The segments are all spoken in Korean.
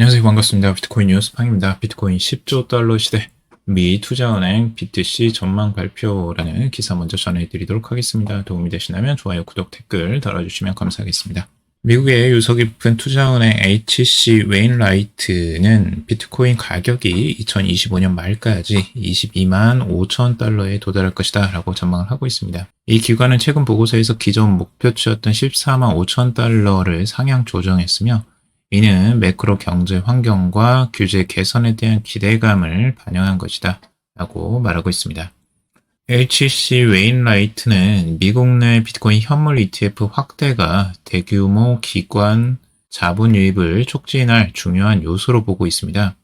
안녕하세요. 반갑습니다. 비트코인 뉴스팡입니다. 비트코인 10조 달러 시대 미 투자은행 BTC 전망 발표라는 기사 먼저 전해드리도록 하겠습니다. 도움이 되시나면 좋아요, 구독, 댓글 달아주시면 감사하겠습니다. 미국의 유서 깊은 투자은행 HC 웨인라이트는 비트코인 가격이 2025년 말까지 22만 5천 달러에 도달할 것이다 라고 전망을 하고 있습니다. 이 기관은 최근 보고서에서 기존 목표치였던 14만 5천 달러를 상향 조정했으며 이는 매크로 경제 환경과 규제 개선에 대한 기대감을 반영한 것이다 라고 말하고 있습니다. HC 웨인라이트는 미국 내 비트코인 현물 ETF 확대가 대규모 기관 자본 유입을 촉진할 중요한 요소로 보고 있습니다.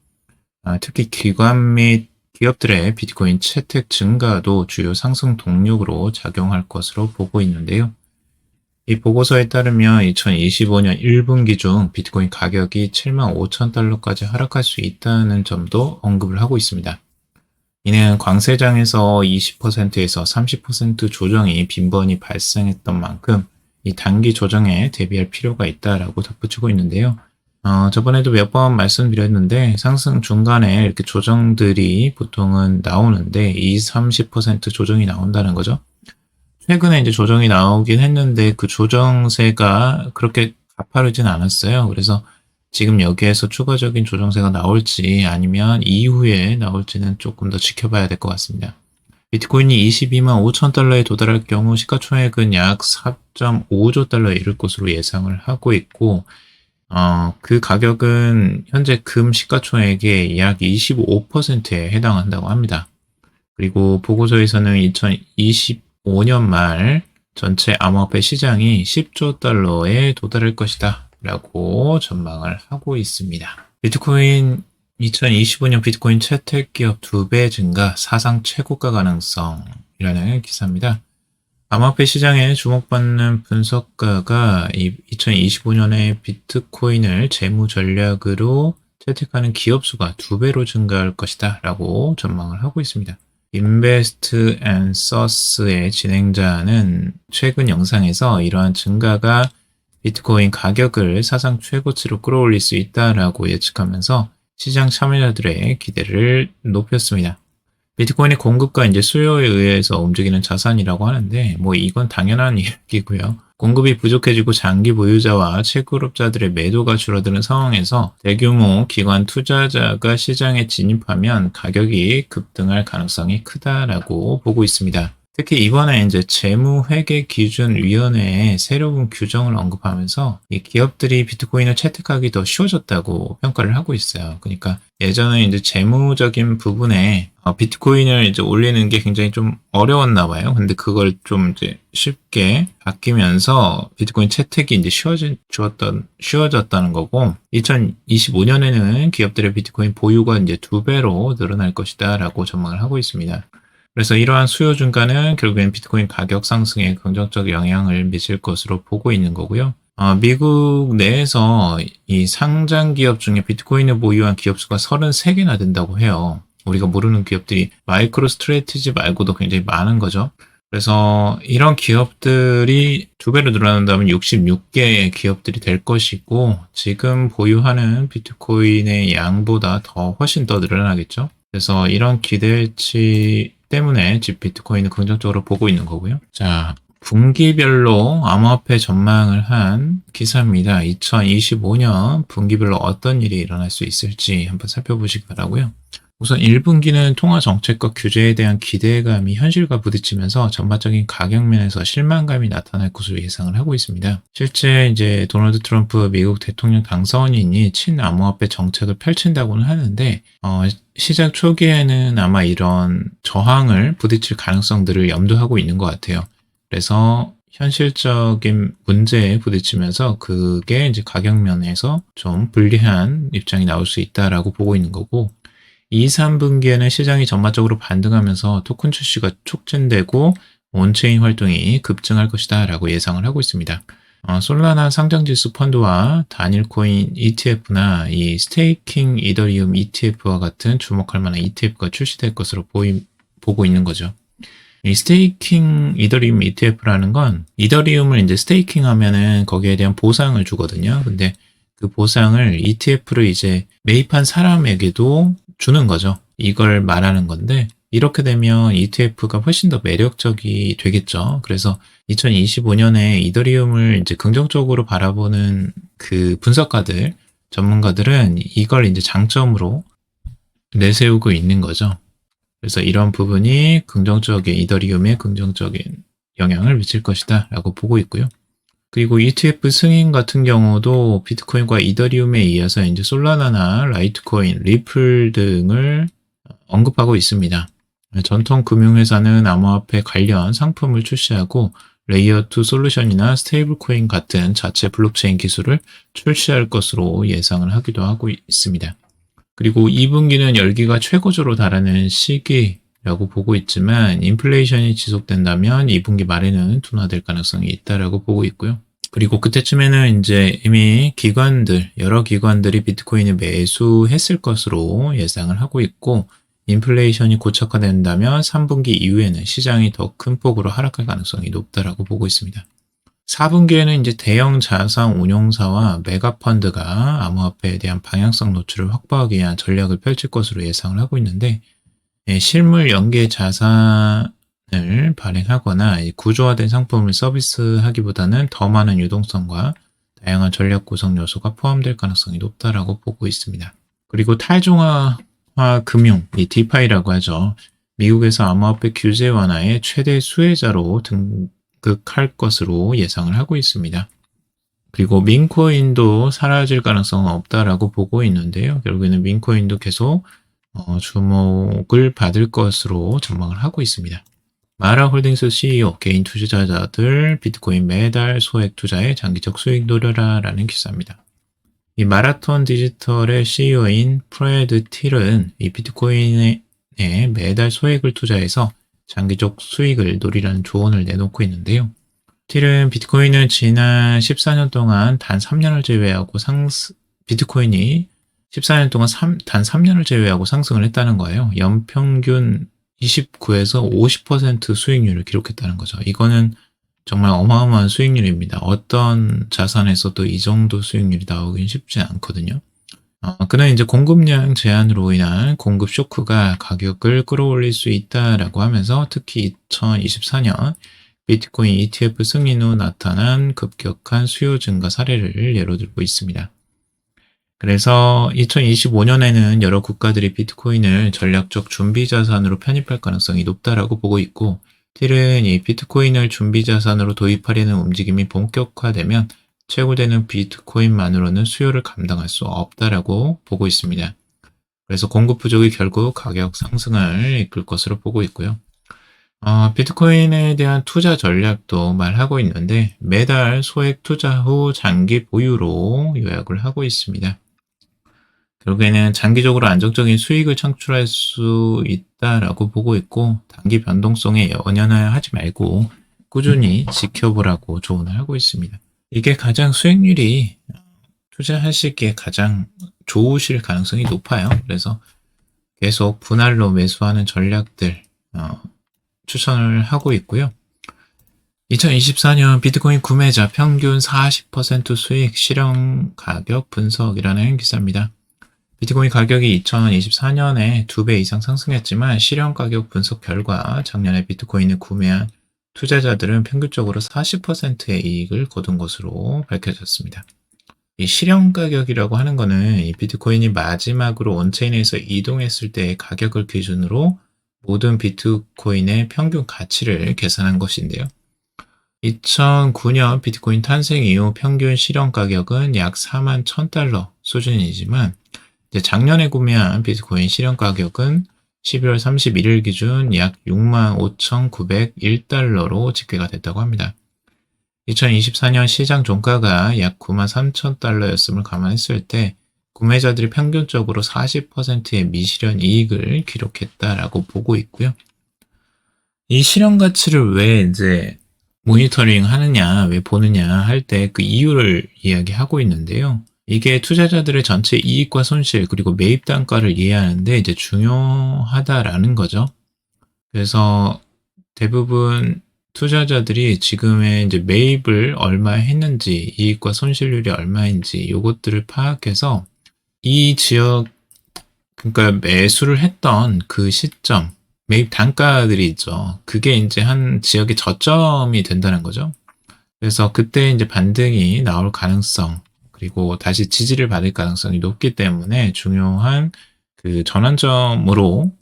특히 기관 및 기업들의 비트코인 채택 증가도 주요 상승 동력으로 작용할 것으로 보고 있는데요. 이 보고서에 따르면 2025년 1분기 중 비트코인 가격이 7만 5천 달러까지 하락할 수 있다는 점도 언급을 하고 있습니다. 이는 광세장에서 20%에서 30% 조정이 빈번히 발생했던 만큼 이 단기 조정에 대비할 필요가 있다라고 덧붙이고 있는데요. 저번에도 몇 번 말씀드렸는데 상승 중간에 이렇게 조정들이 보통은 나오는데 20-30% 조정이 나온다는 거죠. 최근에 이제 조정이 나오긴 했는데 그 조정세가 그렇게 가파르진 않았어요. 그래서 지금 여기에서 추가적인 조정세가 나올지 아니면 이후에 나올지는 조금 더 지켜봐야 될 것 같습니다. 비트코인이 22만 5천 달러에 도달할 경우 시가총액은 약 4.5조 달러에 이를 것으로 예상을 하고 있고 그 가격은 현재 금 시가총액의 약 25%에 해당한다고 합니다. 그리고 보고서에서는 2025년 말 전체 암호화폐 시장이 10조 달러에 도달할 것이다 라고 전망을 하고 있습니다. 비트코인 2025년 비트코인 채택 기업 2배 증가 사상 최고가 가능성이라는 기사입니다. 암호화폐 시장에 주목받는 분석가가 2025년에 비트코인을 재무 전략으로 채택하는 기업 수가 2배로 증가할 것이다 라고 전망을 하고 있습니다. 인베스트 앤 서스의 진행자는 최근 영상에서 이러한 증가가 비트코인 가격을 사상 최고치로 끌어올릴 수 있다라고 예측하면서 시장 참여자들의 기대를 높였습니다. 비트코인의 공급과 이제 수요에 의해서 움직이는 자산이라고 하는데 이건 당연한 이야기고요. 공급이 부족해지고 장기 보유자와 채굴업자들의 매도가 줄어드는 상황에서 대규모 기관 투자자가 시장에 진입하면 가격이 급등할 가능성이 크다라고 보고 있습니다. 특히 이번에 이제 재무회계기준위원회의 새로운 규정을 언급하면서 이 기업들이 비트코인을 채택하기 더 쉬워졌다고 평가를 하고 있어요. 그러니까 예전에 이제 재무적인 부분에 비트코인을 이제 올리는 게 굉장히 좀 어려웠나 봐요. 근데 그걸 좀 이제 쉽게 바뀌면서 비트코인 채택이 이제 쉬워졌다는 거고, 2025년에는 기업들의 비트코인 보유가 이제 2배로 늘어날 것이다라고 전망을 하고 있습니다. 그래서 이러한 수요 증가는 결국엔 비트코인 가격 상승에 긍정적 영향을 미칠 것으로 보고 있는 거고요. 미국 내에서 이 상장 기업 중에 비트코인을 보유한 기업 수가 33개나 된다고 해요. 우리가 모르는 기업들이 마이크로 스트래티지 말고도 굉장히 많은 거죠. 그래서 이런 기업들이 2배로 늘어난다면 66개의 기업들이 될 것이고, 지금 보유하는 비트코인의 양보다 훨씬 더 늘어나겠죠. 그래서 이런 기대치 때문에 비트코인을 긍정적으로 보고 있는 거고요. 자, 분기별로 암호화폐 전망을 한 기사입니다. 2025년 분기별로 어떤 일이 일어날 수 있을지 한번 살펴보시기 바라고요. 우선 1분기는 통화 정책과 규제에 대한 기대감이 현실과 부딪히면서 전반적인 가격면에서 실망감이 나타날 것으로 예상을 하고 있습니다. 실제 이제 도널드 트럼프 미국 대통령 당선인이 친암호화폐 정책을 펼친다고는 하는데 시작 초기에는 아마 이런 저항을 부딪힐 가능성들을 염두하고 있는 것 같아요. 그래서 현실적인 문제에 부딪히면서 그게 이제 가격면에서 좀 불리한 입장이 나올 수 있다라고 보고 있는 거고, 2, 3분기에는 시장이 전반적으로 반등하면서 토큰 출시가 촉진되고 온체인 활동이 급증할 것이다 라고 예상을 하고 있습니다. 솔라나 상장지수 펀드와 단일코인 ETF나 이 스테이킹 이더리움 ETF와 같은 주목할 만한 ETF가 출시될 것으로 보고 있는 거죠. 이 스테이킹 이더리움 ETF라는 건 이더리움을 이제 스테이킹 하면은 거기에 대한 보상을 주거든요. 근데 그 보상을 ETF를 이제 매입한 사람에게도 주는 거죠. 이걸 말하는 건데, 이렇게 되면 ETF가 훨씬 더 매력적이 되겠죠. 그래서 2025년에 이더리움을 이제 긍정적으로 바라보는 그 분석가들, 전문가들은 이걸 이제 장점으로 내세우고 있는 거죠. 그래서 이런 부분이 이더리움에 긍정적인 영향을 미칠 것이다 라고 보고 있고요. 그리고 ETF 승인 같은 경우도 비트코인과 이더리움에 이어서 이제 솔라나나 라이트코인, 리플 등을 언급하고 있습니다. 전통 금융회사는 암호화폐 관련 상품을 출시하고 레이어 2 솔루션이나 스테이블 코인 같은 자체 블록체인 기술을 출시할 것으로 예상을 하기도 하고 있습니다. 그리고 2분기는 열기가 최고조로 달하는 시기라고 보고 있지만 인플레이션이 지속된다면 2분기 말에는 둔화될 가능성이 있다라고 보고 있고요. 그리고 그때쯤에는 이제 이미 여러 기관들이 비트코인을 매수했을 것으로 예상을 하고 있고, 인플레이션이 고착화된다면 3분기 이후에는 시장이 더 큰 폭으로 하락할 가능성이 높다라고 보고 있습니다. 4분기에는 이제 대형 자산 운용사와 메가펀드가 암호화폐에 대한 방향성 노출을 확보하기 위한 전략을 펼칠 것으로 예상을 하고 있는데, 실물 연계 자산을 발행하거나 구조화된 상품을 서비스하기보다는 더 많은 유동성과 다양한 전략 구성 요소가 포함될 가능성이 높다라고 보고 있습니다. 그리고 탈중앙화 금융, 이 디파이라고 하죠. 미국에서 암호화폐 규제 완화의 최대 수혜자로 등극할 것으로 예상을 하고 있습니다. 그리고 민코인도 사라질 가능성은 없다라고 보고 있는데요. 결국에는 민코인도 계속 주목을 받을 것으로 전망을 하고 있습니다. 마라홀딩스 CEO, 개인 투자자들 비트코인 매달 소액 투자에 장기적 수익 노려라 라는 기사입니다. 이 마라톤 디지털의 CEO인 프레드 틸은 이 비트코인에 매달 소액을 투자해서 장기적 수익을 노리라는 조언을 내놓고 있는데요. 틸은 비트코인은 지난 14년 동안 단 3년을 제외하고 비트코인이 14년 동안 단 3년을 제외하고 상승을 했다는 거예요. 연평균 29에서 50% 수익률을 기록했다는 거죠. 이거는 정말 어마어마한 수익률입니다. 어떤 자산에서도 이 정도 수익률이 나오긴 쉽지 않거든요. 그는 이제 공급량 제한으로 인한 공급 쇼크가 가격을 끌어올릴 수 있다라고 하면서 특히 2024년 비트코인 ETF 승인 후 나타난 급격한 수요 증가 사례를 예로 들고 있습니다. 그래서 2025년에는 여러 국가들이 비트코인을 전략적 준비 자산으로 편입할 가능성이 높다라고 보고 있고, 틸은 이 비트코인을 준비 자산으로 도입하려는 움직임이 본격화되면 채굴되는 비트코인만으로는 수요를 감당할 수 없다라고 보고 있습니다. 그래서 공급 부족이 결국 가격 상승을 이끌 것으로 보고 있고요. 비트코인에 대한 투자 전략도 말하고 있는데 매달 소액 투자 후 장기 보유로 요약을 하고 있습니다. 결국에는 장기적으로 안정적인 수익을 창출할 수 있다라고 보고 있고, 단기 변동성에 연연을 하지 말고 꾸준히 지켜보라고 조언을 하고 있습니다. 이게 가장 수익률이 투자하시기에 가장 좋으실 가능성이 높아요. 그래서 계속 분할로 매수하는 전략들 추천을 하고 있고요. 2024년 비트코인 구매자 평균 40% 수익 실현 가격 분석이라는 기사입니다. 비트코인 가격이 2024년에 2배 이상 상승했지만 실현 가격 분석 결과 작년에 비트코인을 구매한 투자자들은 평균적으로 40%의 이익을 거둔 것으로 밝혀졌습니다. 이 실현 가격이라고 하는 거는 이 비트코인이 마지막으로 온체인에서 이동했을 때의 가격을 기준으로 모든 비트코인의 평균 가치를 계산한 것인데요. 2009년 비트코인 탄생 이후 평균 실현 가격은 약 41,000달러 수준이지만 작년에 구매한 비트코인 실현 가격은 12월 31일 기준 약 65,901달러로 집계가 됐다고 합니다. 2024년 시장 종가가 약 93,000달러였음을 감안했을 때 구매자들이 평균적으로 40%의 미실현 이익을 기록했다라고 보고 있고요. 이 실현 가치를 왜 이제 모니터링 하느냐, 왜 보느냐 할 때 그 이유를 이야기하고 있는데요. 이게 투자자들의 전체 이익과 손실 그리고 매입 단가를 이해하는데 이제 중요하다라는 거죠. 그래서 대부분 투자자들이 지금의 이제 매입을 얼마 했는지, 이익과 손실률이 얼마인지 요것들을 파악해서 이 지역, 그러니까 매수를 했던 그 시점, 매입 단가들이 있죠. 그게 이제 한 지역의 저점이 된다는 거죠. 그래서 그때 이제 반등이 나올 가능성, 그리고 다시 지지를 받을 가능성이 높기 때문에 중요한 그 전환점으로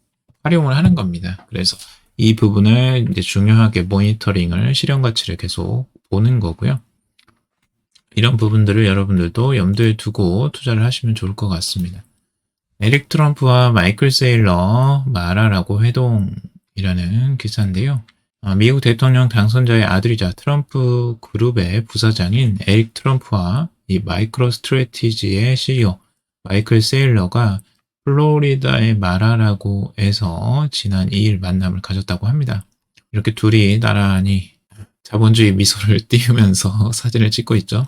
활용을 하는 겁니다. 그래서 이 부분을 이제 중요하게 모니터링을, 실현 가치를 계속 보는 거고요. 이런 부분들을 여러분들도 염두에 두고 투자를 하시면 좋을 것 같습니다. 에릭 트럼프와 마이클 세일러 마라라고 회동이라는 기사인데요. 미국 대통령 당선자의 아들이자 트럼프 그룹의 부사장인 에릭 트럼프와 이 마이크로 스트래티지의 CEO 마이클 세일러가 플로리다의 마라라고 해서 지난 2일 만남을 가졌다고 합니다. 이렇게 둘이 나란히 자본주의 미소를 띄우면서 사진을 찍고 있죠.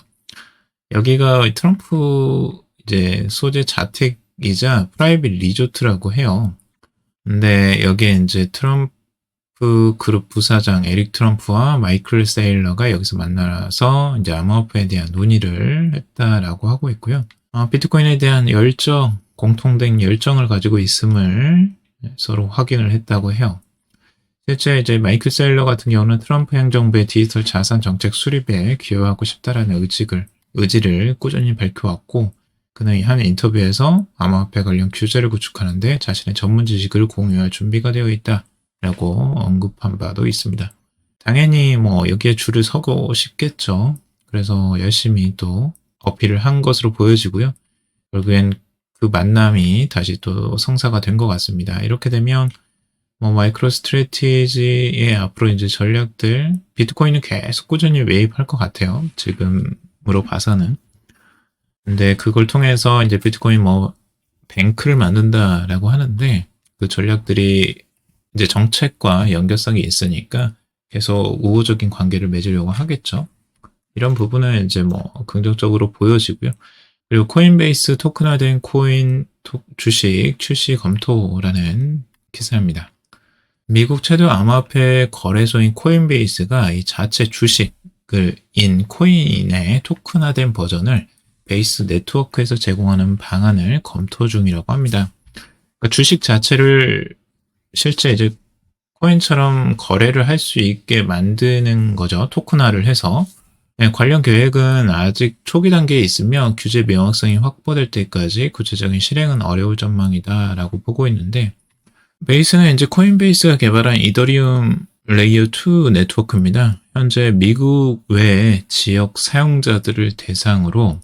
여기가 트럼프 이제 소재 자택이자 프라이빗 리조트라고 해요. 근데 여기에 이제 트럼프 그룹 부사장 에릭 트럼프와 마이클 세일러가 여기서 만나서 이제 암호화폐에 대한 논의를 했다라고 하고 있고요. 비트코인에 대한 열정, 공통된 열정을 가지고 있음을 서로 확인을 했다고 해요. 실제 이제 마이클 세일러 같은 경우는 트럼프 행정부의 디지털 자산 정책 수립에 기여하고 싶다라는 의지를 꾸준히 밝혀왔고, 그는 한 인터뷰에서 암호화폐 관련 규제를 구축하는데 자신의 전문 지식을 공유할 준비가 되어 있다라고 언급한 바도 있습니다. 당연히 뭐 여기에 줄을 서고 싶겠죠. 그래서 열심히 또 어필을 한 것으로 보여지고요. 결국엔 그 만남이 다시 또 성사가 된 것 같습니다. 이렇게 되면 마이크로 스트래티지의 앞으로 이제 전략들, 비트코인은 계속 꾸준히 매입할 것 같아요. 지금으로 봐서는. 근데 그걸 통해서 이제 비트코인 뱅크를 만든다라고 하는데, 그 전략들이 이제 정책과 연결성이 있으니까 계속 우호적인 관계를 맺으려고 하겠죠. 이런 부분은 이제 긍정적으로 보여지고요. 그리고 코인베이스 토큰화된 코인 주식 출시 검토라는 기사입니다. 미국 최대 암호화폐 거래소인 코인베이스가 이 자체 주식인 코인의 토큰화된 버전을 베이스 네트워크에서 제공하는 방안을 검토 중이라고 합니다. 그러니까 주식 자체를 실제 이제 코인처럼 거래를 할 수 있게 만드는 거죠. 토큰화를 해서. 관련 계획은 아직 초기 단계에 있으며 규제 명확성이 확보될 때까지 구체적인 실행은 어려울 전망이다라고 보고 있는데, 베이스는 이제 코인베이스가 개발한 이더리움 레이어 2 네트워크입니다. 현재 미국 외 지역 사용자들을 대상으로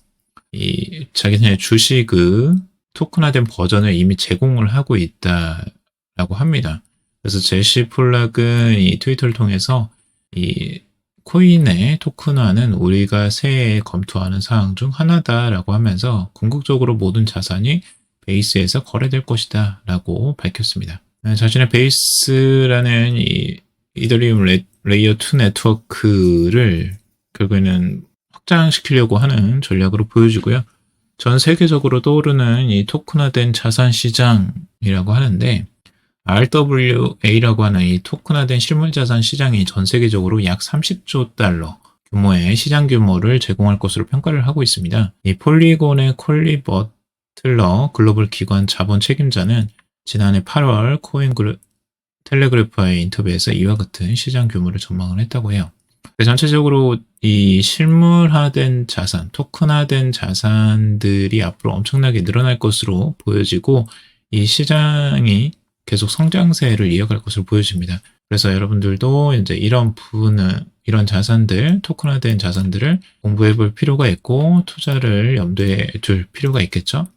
이 자기네 주식의 토큰화된 버전을 이미 제공을 하고 있다라고 합니다. 그래서 제시 폴락은 이 트위터를 통해서 이 코인의 토큰화는 우리가 새해 검토하는 사항 중 하나다라고 하면서 궁극적으로 모든 자산이 베이스에서 거래될 것이다 라고 밝혔습니다. 자신의 베이스라는 이 이더리움 레이어 2 네트워크를 결국에는 확장시키려고 하는 전략으로 보여지고요. 전 세계적으로 떠오르는 이 토큰화된 자산 시장이라고 하는데, RWA라고 하는 이 토큰화된 실물 자산 시장이 전 세계적으로 약 30조 달러 규모의 시장 규모를 제공할 것으로 평가를 하고 있습니다. 이 폴리곤의 콜리 버틀러 글로벌 기관 자본 책임자는 지난해 8월 텔레그래프와의 인터뷰에서 이와 같은 시장 규모를 전망을 했다고 해요. 전체적으로 이 실물화된 자산, 토큰화된 자산들이 앞으로 엄청나게 늘어날 것으로 보여지고, 이 시장이 계속 성장세를 이어갈 것으로 보여집니다. 그래서 여러분들도 이제 이런 자산들, 토큰화된 자산들을 공부해 볼 필요가 있고, 투자를 염두에 둘 필요가 있겠죠.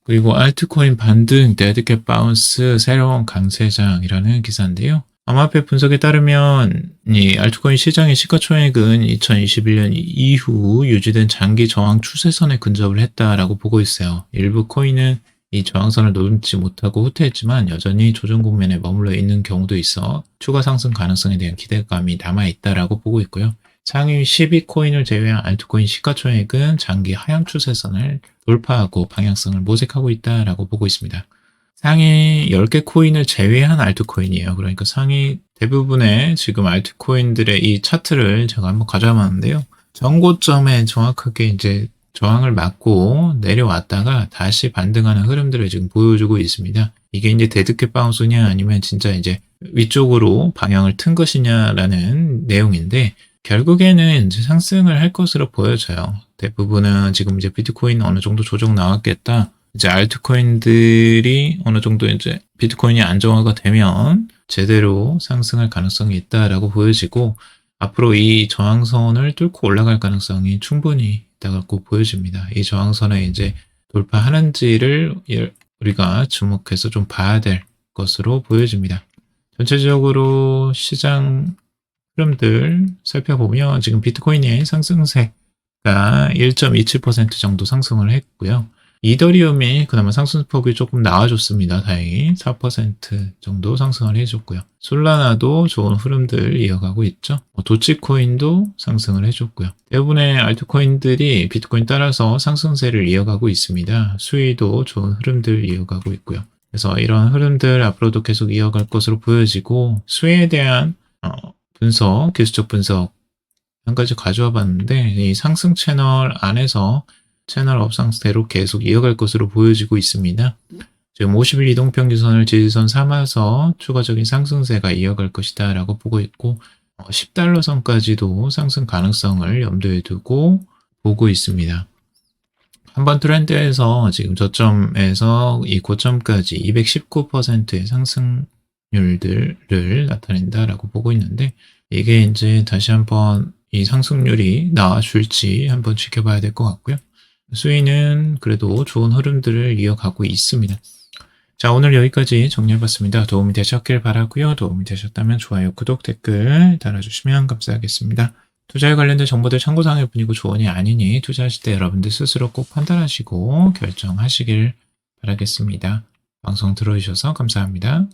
그리고 알트코인 반등, 데드캣 바운스, 새로운 강세장이라는 기사인데요. 암호화폐 분석에 따르면 이 알트코인 시장의 시가총액은 2021년 이후 유지된 장기 저항 추세선에 근접을 했다라고 보고 있어요. 일부 코인은 이 저항선을 넘지 못하고 후퇴했지만 여전히 조정 국면에 머물러 있는 경우도 있어 추가 상승 가능성에 대한 기대감이 남아있다라고 보고 있고요. 상위 12코인을 제외한 알트코인 시가총액은 장기 하향 추세선을 돌파하고 방향성을 모색하고 있다라고 보고 있습니다. 상위 10개 코인을 제외한 알트코인이에요. 그러니까 상위 대부분의 지금 알트코인들의 이 차트를 제가 한번 가져와 봤는데요. 전고점에 정확하게 이제 저항을 맞고 내려왔다가 다시 반등하는 흐름들을 지금 보여주고 있습니다. 이게 이제 데드캣 바운스냐 아니면 진짜 이제 위쪽으로 방향을 튼 것이냐라는 내용인데, 결국에는 이제 상승을 할 것으로 보여져요. 대부분은 지금 이제 비트코인 어느 정도 조정 나왔겠다. 이제 알트코인들이 어느 정도 이제 비트코인이 안정화가 되면 제대로 상승할 가능성이 있다라고 보여지고, 앞으로 이 저항선을 뚫고 올라갈 가능성이 충분히 있다고 보여집니다. 이 저항선에 이제 돌파하는지를 우리가 주목해서 좀 봐야 될 것으로 보여집니다. 전체적으로 시장 흐름들 살펴보면 지금 비트코인의 상승세가 1.27% 정도 상승을 했고요. 이더리움이 그나마 상승폭이 조금 나아졌습니다. 다행히 4% 정도 상승을 해줬고요. 솔라나도 좋은 흐름들 이어가고 있죠. 도치코인도 상승을 해줬고요. 대부분의 알트코인들이 비트코인 따라서 상승세를 이어가고 있습니다. 수위도 좋은 흐름들 이어가고 있고요. 그래서 이런 흐름들 앞으로도 계속 이어갈 것으로 보여지고, 수위에 대한 분석, 기술적 분석 한 가지 가져와 봤는데, 이 상승 채널 안에서 채널 업상대로 계속 이어갈 것으로 보여지고 있습니다. 지금 50일 이동평균선을 지지선 삼아서 추가적인 상승세가 이어갈 것이다 라고 보고 있고, 10달러 선까지도 상승 가능성을 염두에 두고 보고 있습니다. 한번 트렌드에서 지금 저점에서 이 고점까지 219%의 상승률들을 나타낸다라고 보고 있는데, 이게 이제 다시 한번 이 상승률이 나와줄지 한번 지켜봐야 될 것 같고요. 수위는 그래도 좋은 흐름들을 이어가고 있습니다. 자, 오늘 여기까지 정리해봤습니다. 도움이 되셨길 바라고요. 도움이 되셨다면 좋아요, 구독, 댓글 달아주시면 감사하겠습니다. 투자에 관련된 정보들 참고사항일 뿐이고 조언이 아니니 투자하실 때 여러분들 스스로 꼭 판단하시고 결정하시길 바라겠습니다. 방송 들어주셔서 감사합니다.